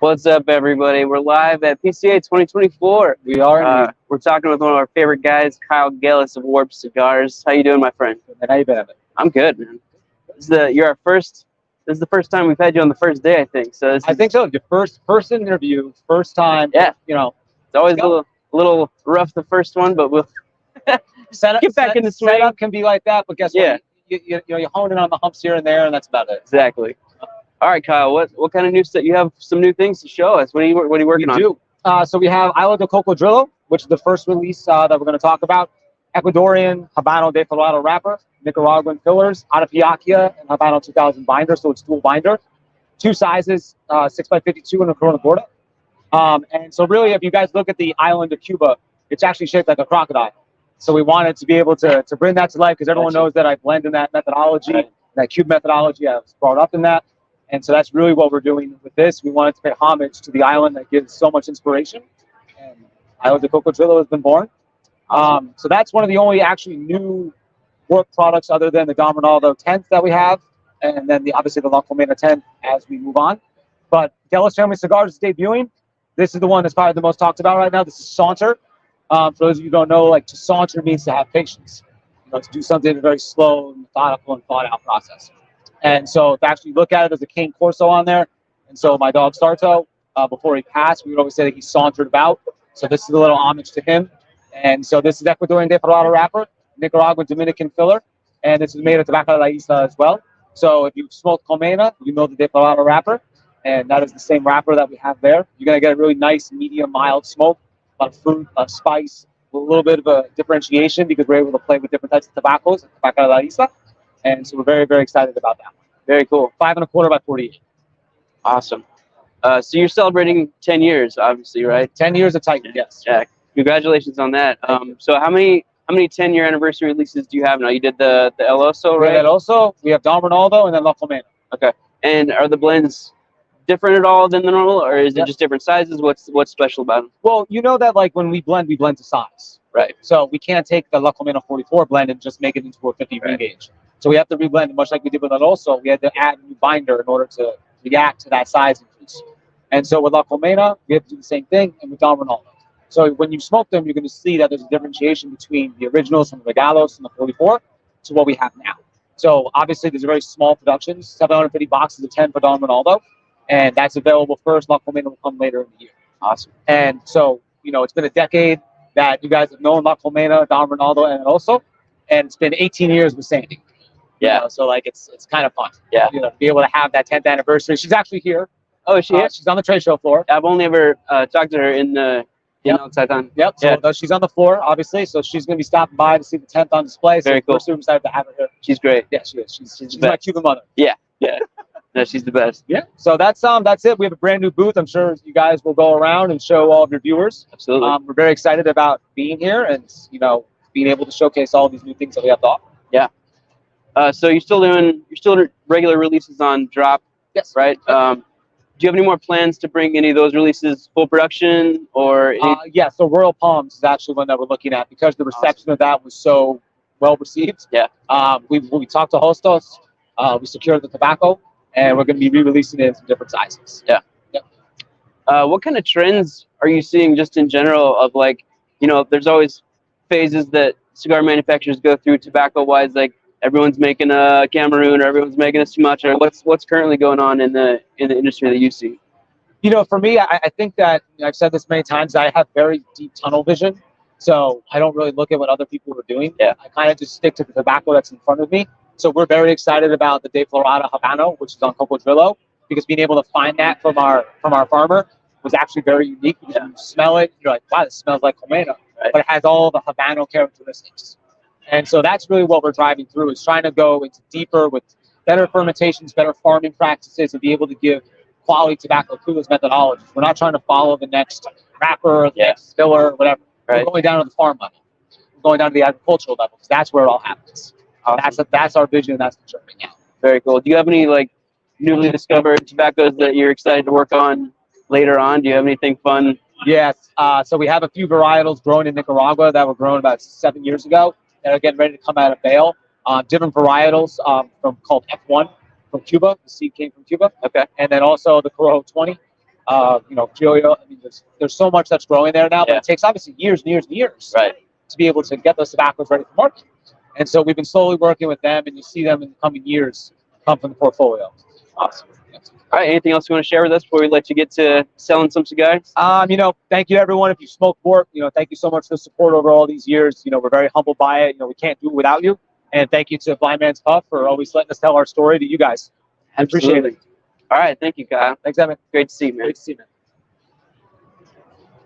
What's up, everybody? We're live at PCA 2024. We are. We're talking with one of our favorite guys, Kyle Gellis of Warp Cigars. How you doing, my friend? And how you been? I'm good, man. This is the first time we've had you on the first day, I think. So I think so. Your first interview, first time. Yeah. You know, it's always a little rough the first one, but we'll get back in the swing. Setup can be like that, but guess what? You hone in on the humps here and there, and that's about it. Exactly. All right, Kyle. What kind of new stuff? You have some new things to show us. What are you working on? We do. So we have Isla de Cocodrilo, which is the first release that we're going to talk about. Ecuadorian Habano de Ferrado wrapper, Nicaraguan fillers, Atapiaquia, and Habano 2000 binder. So it's dual binder. Two sizes, 6x52 and a Corona Gorda. And so really, if you guys look at the island of Cuba, it's actually shaped like a crocodile. So we wanted to be able to bring that to life because everyone knows that I blend in that methodology, that Cube methodology. I was brought up in that. And so that's really what we're doing with this. We wanted to pay homage to the island that gives so much inspiration. And Isla de Cocodrilo has been born. So that's one of the only actually new work products other than the Don Ronaldo 10th that we have. And then obviously the La Colmena 10th as we move on. But Gellis Family Cigars is debuting. This is the one that's probably the most talked about right now. This is Saunter. For those of you who don't know, like to saunter means to have patience. You know, to do something in a very slow, methodical, and thought out process. And so to actually look at it, there's a Cane Corso on there. And so my dog Sarto, before he passed, we would always say that he sauntered about. So this is a little homage to him. And so this is Ecuadorian de Ferrado wrapper, Nicaraguan Dominican filler, and this is made of Tobacco de la Isla as well. So if you've smoked Colmena, you know the de Ferrado wrapper, and that is the same wrapper that we have there. You're going to get a really nice, medium, mild smoke, a lot of fruit, a lot of spice, a little bit of a differentiation because we're able to play with different types of tobaccos, Tobacco de la Isla. And so we're very, very excited about that one. Very cool. 5 1/4 by 48. Awesome. So you're celebrating 10 years, obviously, right? 10 years of Titan, yes. Yeah. Congratulations on that. So how many 10-year anniversary releases do you have now? You did the El Oso, right? We have El Oso, we have Don Ronaldo, and then La Colmena. Okay. And are the blends different at all than the normal, or is it just different sizes? What's special about them? Well, you know that like when we blend to size. Right. So we can't take the La Colmena 44 blend and just make it into a 50 re-gauge. So we have to reblend, much like we did with El Oso. We had to add a new binder in order to react to that size increase. And so with La Colmena, we have to do the same thing, and with Don Ronaldo. So when you smoke them, you're going to see that there's a differentiation between the originals from the Regalos and the 44 to what we have now. So obviously, there's a very small production, 750 boxes of 10 for Don Ronaldo, and that's available first. La Colmena will come later in the year. Awesome. And so, you know, it's been a decade that you guys have known La Colmena, Don Ronaldo, and El Oso, and it's been 18 years with Sandy. Yeah. You know, so like it's kind of fun. Yeah. You know, to be able to have that 10th anniversary. She's actually here. Oh, is she here? She's on the trade show floor. I've only ever talked to her in El Saitan. Yep. So she's on the floor, obviously. So she's going to be stopping by to see the 10th on display. So Very cool. We're super excited to have her here. She's great. Yeah, she is. She's my Cuban mother. Yeah. Yeah. No, she's the best. Yeah. So that's it. We have a brand new booth. I'm sure you guys will go around and show all of your viewers. Absolutely. We're very excited about being here and being able to showcase all these new things that we have to offer. Yeah. So you're still doing regular releases on Drop. Yes. Right. Do you have any more plans to bring any of those releases full production or? Yeah. So Royal Palms is actually one that we're looking at because the reception of that was so well received. Yeah. We talked to Hostos. We secured the tobacco, and we're going to be re-releasing it in some different sizes. Yeah. What kind of trends are you seeing just in general of like, you know, there's always phases that cigar manufacturers go through tobacco-wise, like everyone's making a Cameroon or everyone's making a Sumatra. What's currently going on in the industry that you see? You know, for me, I think that I've said this many times. I have very deep tunnel vision, so I don't really look at what other people are doing. Yeah. I kind of just stick to the tobacco that's in front of me. So we're very excited about the De Florada Habano, which is on Cocodrilo, because being able to find that from our farmer was actually very unique. Because when you smell it, you're like, wow, this smells like Colmena, but it has all the Habano characteristics. And so that's really what we're driving through, is trying to go into deeper with better fermentations, better farming practices, and be able to give quality tobacco through those methodologies. We're not trying to follow the next wrapper or the next filler or whatever. Right. We're going down to the farm level. We're going down to the agricultural level, because that's where it all happens. Awesome. That's our vision, and that's the journey now. Very cool. Do you have any like newly discovered tobaccos that you're excited to work on later on? Do you have anything fun? Yes. So we have a few varietals grown in Nicaragua that were grown about 7 years ago that are getting ready to come out of bale. Different varietals called F1 from Cuba. The seed came from Cuba. Okay. And then also the Corojo 20 Criollo. I mean, there's so much that's growing there now, but Yeah. it takes obviously years and years and years Right. to be able to get those tobaccos ready for market. And so we've been slowly working with them, and you see them in the coming years come from the portfolio. Awesome. All right. Anything else you want to share with us before we let you get to selling some cigars? Thank you everyone. If you smoke port, thank you so much for the support over all these years. We're very humbled by it. We can't do it without you. And thank you to Blind Man's Puff for always letting us tell our story to you guys. I appreciate it. All right. Thank you, Kyle. Thanks, Evan. Great to see you, man. Great to see you, man.